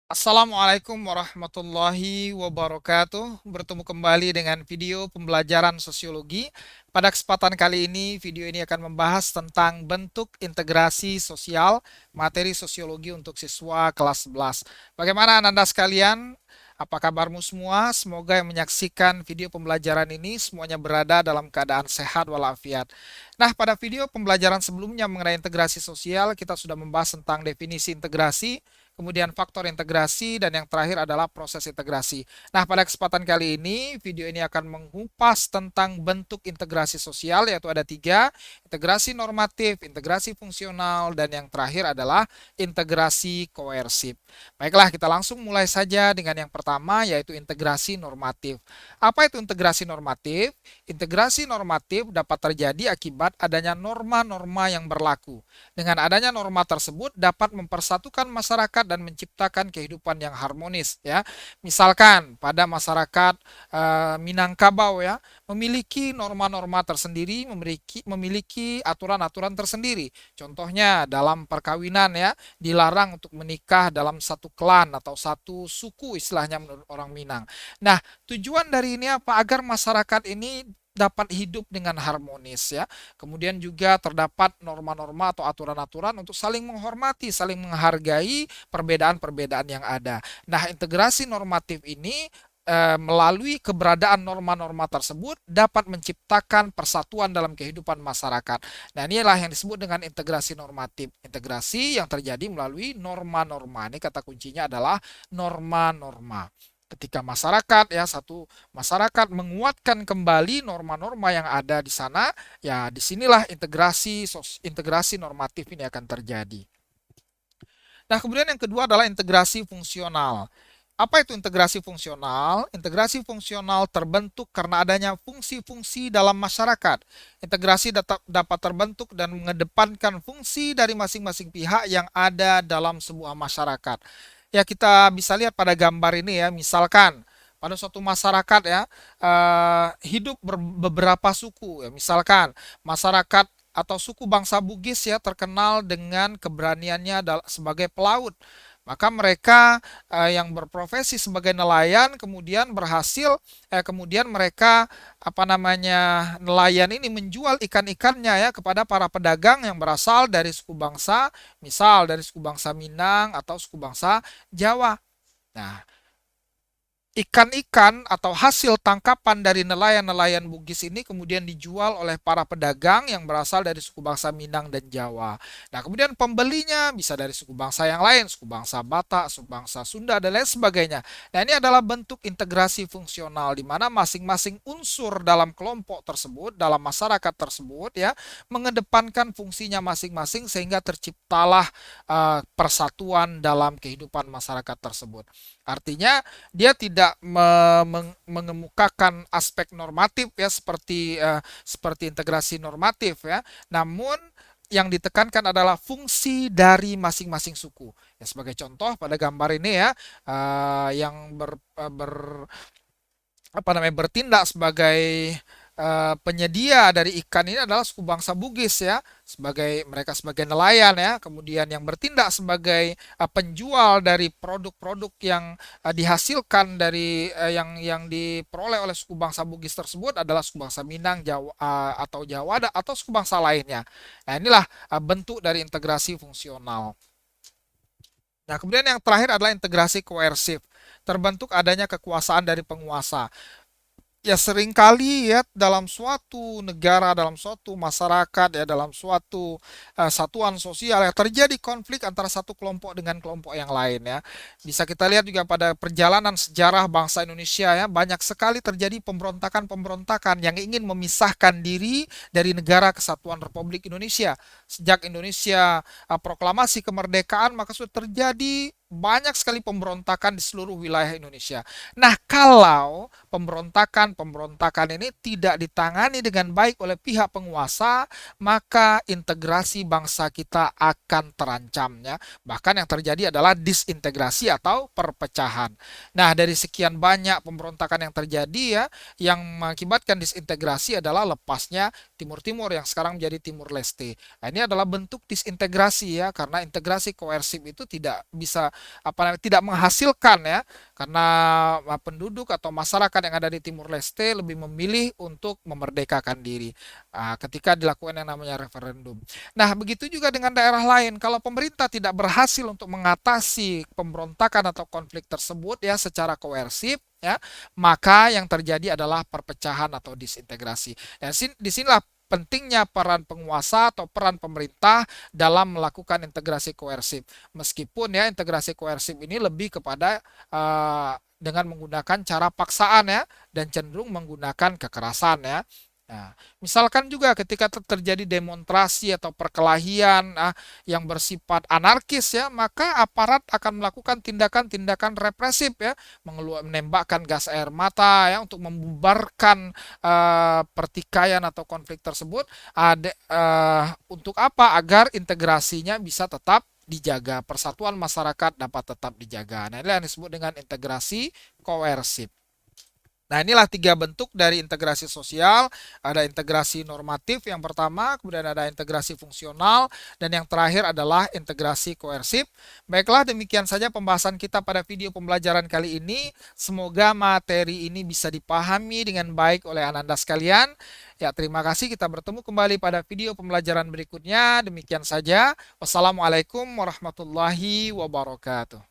Assalamualaikum warahmatullahi wabarakatuh. Bertemu kembali dengan video pembelajaran sosiologi. Pada kesempatan kali ini, video ini akan membahas tentang bentuk integrasi sosial materi sosiologi untuk siswa kelas 11. Bagaimana Anda sekalian? Apa kabarmu semua? Semoga yang menyaksikan video pembelajaran ini semuanya berada dalam keadaan sehat walafiat. Nah, pada video pembelajaran sebelumnya mengenai integrasi sosial, kita sudah membahas tentang definisi integrasi, kemudian faktor integrasi, dan yang terakhir adalah proses integrasi. Nah, pada kesempatan kali ini, video ini akan mengupas tentang bentuk integrasi sosial, yaitu ada tiga: integrasi normatif, integrasi fungsional, dan yang terakhir adalah integrasi koersif. Baiklah, kita langsung mulai saja dengan yang pertama, yaitu integrasi normatif. Apa itu integrasi normatif? Integrasi normatif dapat terjadi akibat adanya norma-norma yang berlaku. Dengan adanya norma tersebut dapat mempersatukan masyarakat dan menciptakan kehidupan yang harmonis, ya. Misalkan pada masyarakat Minangkabau, ya, memiliki norma-norma tersendiri, memiliki aturan-aturan tersendiri. Contohnya dalam perkawinan, ya, dilarang untuk menikah dalam satu klan atau satu suku, istilahnya menurut orang Minang. Nah, tujuan dari ini apa? Agar masyarakat ini dapat hidup dengan harmonis, ya. Kemudian juga terdapat norma-norma atau aturan-aturan untuk saling menghormati, saling menghargai perbedaan-perbedaan yang ada. Nah, integrasi normatif ini melalui keberadaan norma-norma tersebut dapat menciptakan persatuan dalam kehidupan masyarakat. Nah, inilah yang disebut dengan integrasi normatif. Integrasi yang terjadi melalui norma-norma. Ini kata kuncinya adalah norma-norma. Ketika masyarakat, ya, satu masyarakat menguatkan kembali norma-norma yang ada di sana, ya disinilah integrasi normatif ini akan terjadi. Nah, kemudian yang kedua adalah integrasi fungsional. Apa itu integrasi fungsional? Integrasi fungsional terbentuk karena adanya fungsi-fungsi dalam masyarakat. Integrasi dapat terbentuk dan mengedepankan fungsi dari masing-masing pihak yang ada dalam sebuah masyarakat. Ya, kita bisa lihat pada gambar ini, ya, misalkan pada suatu masyarakat, ya, hidup beberapa suku, ya, misalkan masyarakat atau suku bangsa Bugis, ya, terkenal dengan keberaniannya sebagai pelaut. Maka mereka yang berprofesi sebagai nelayan kemudian berhasil, kemudian mereka apa namanya nelayan ini menjual ikan-ikannya, ya, kepada para pedagang yang berasal dari suku bangsa, misal dari suku bangsa Minang atau suku bangsa Jawa. Nah, ikan-ikan atau hasil tangkapan dari nelayan-nelayan Bugis ini kemudian dijual oleh para pedagang yang berasal dari suku bangsa Minang dan Jawa. Nah, kemudian pembelinya bisa dari suku bangsa yang lain, suku bangsa Batak, suku bangsa Sunda, dan lain sebagainya. Nah, ini adalah bentuk integrasi fungsional di mana masing-masing unsur dalam kelompok tersebut, dalam masyarakat tersebut, ya, mengedepankan fungsinya masing-masing sehingga terciptalah persatuan dalam kehidupan masyarakat tersebut. Artinya dia tidak mengemukakan aspek normatif, ya, seperti integrasi normatif, ya. Namun yang ditekankan adalah fungsi dari masing-masing suku. Ya, sebagai contoh pada gambar ini, ya, yang apa namanya bertindak sebagai penyedia dari ikan ini adalah suku bangsa Bugis, ya, mereka sebagai nelayan, ya. Kemudian yang bertindak sebagai penjual dari produk-produk yang dihasilkan dari yang diperoleh oleh suku bangsa Bugis tersebut adalah suku bangsa Minang, Jawa, atau Jawa, atau suku bangsa lainnya. Nah, inilah bentuk dari integrasi fungsional. Nah, kemudian yang terakhir adalah integrasi koersif. Terbentuk adanya kekuasaan dari penguasa. Ya, seringkali, ya, dalam suatu negara, dalam suatu masyarakat, ya, dalam suatu satuan sosial, ya, terjadi konflik antara satu kelompok dengan kelompok yang lain, ya. Bisa kita lihat juga pada perjalanan sejarah bangsa Indonesia, ya, banyak sekali terjadi pemberontakan-pemberontakan yang ingin memisahkan diri dari negara kesatuan Republik Indonesia. Sejak Indonesia proklamasi kemerdekaan, maka sudah terjadi banyak sekali pemberontakan di seluruh wilayah Indonesia. Nah, kalau pemberontakan ini tidak ditangani dengan baik oleh pihak penguasa, maka integrasi bangsa kita akan terancam ya. Bahkan yang terjadi adalah disintegrasi atau perpecahan. Nah, dari sekian banyak pemberontakan yang terjadi ya, yang mengakibatkan disintegrasi adalah lepasnya Timur Timur yang sekarang menjadi Timur Leste. Nah, ini adalah bentuk disintegrasi ya, karena integrasi koersif itu tidak bisa tidak menghasilkan ya, karena penduduk atau masyarakat yang ada di Timur Leste lebih memilih untuk memerdekakan diri ketika dilakukan yang namanya referendum. Nah, begitu juga dengan daerah lain. Kalau pemerintah tidak berhasil untuk mengatasi pemberontakan atau konflik tersebut ya secara koersif ya, maka yang terjadi adalah perpecahan atau disintegrasi. Dan disinilah pentingnya peran penguasa atau peran pemerintah dalam melakukan integrasi koersif. Meskipun ya integrasi koersif ini lebih kepada dengan menggunakan cara paksaan ya dan cenderung menggunakan kekerasan ya. Nah, misalkan juga ketika terjadi demonstrasi atau perkelahian yang bersifat anarkis ya, maka aparat akan melakukan tindakan-tindakan represif ya, menembakkan gas air mata ya untuk membubarkan pertikaian atau konflik tersebut. Untuk apa? Agar integrasinya bisa tetap dijaga, persatuan masyarakat dapat tetap dijaga. Nah, ini yang disebut dengan integrasi koersif. Nah, inilah tiga bentuk dari integrasi sosial. Ada integrasi normatif yang pertama, kemudian ada integrasi fungsional, dan yang terakhir adalah integrasi koersif. Baiklah, demikian saja pembahasan kita pada video pembelajaran kali ini. Semoga materi ini bisa dipahami dengan baik oleh Ananda sekalian. Ya, terima kasih. Kita bertemu kembali pada video pembelajaran berikutnya. Demikian saja. Wassalamualaikum warahmatullahi wabarakatuh.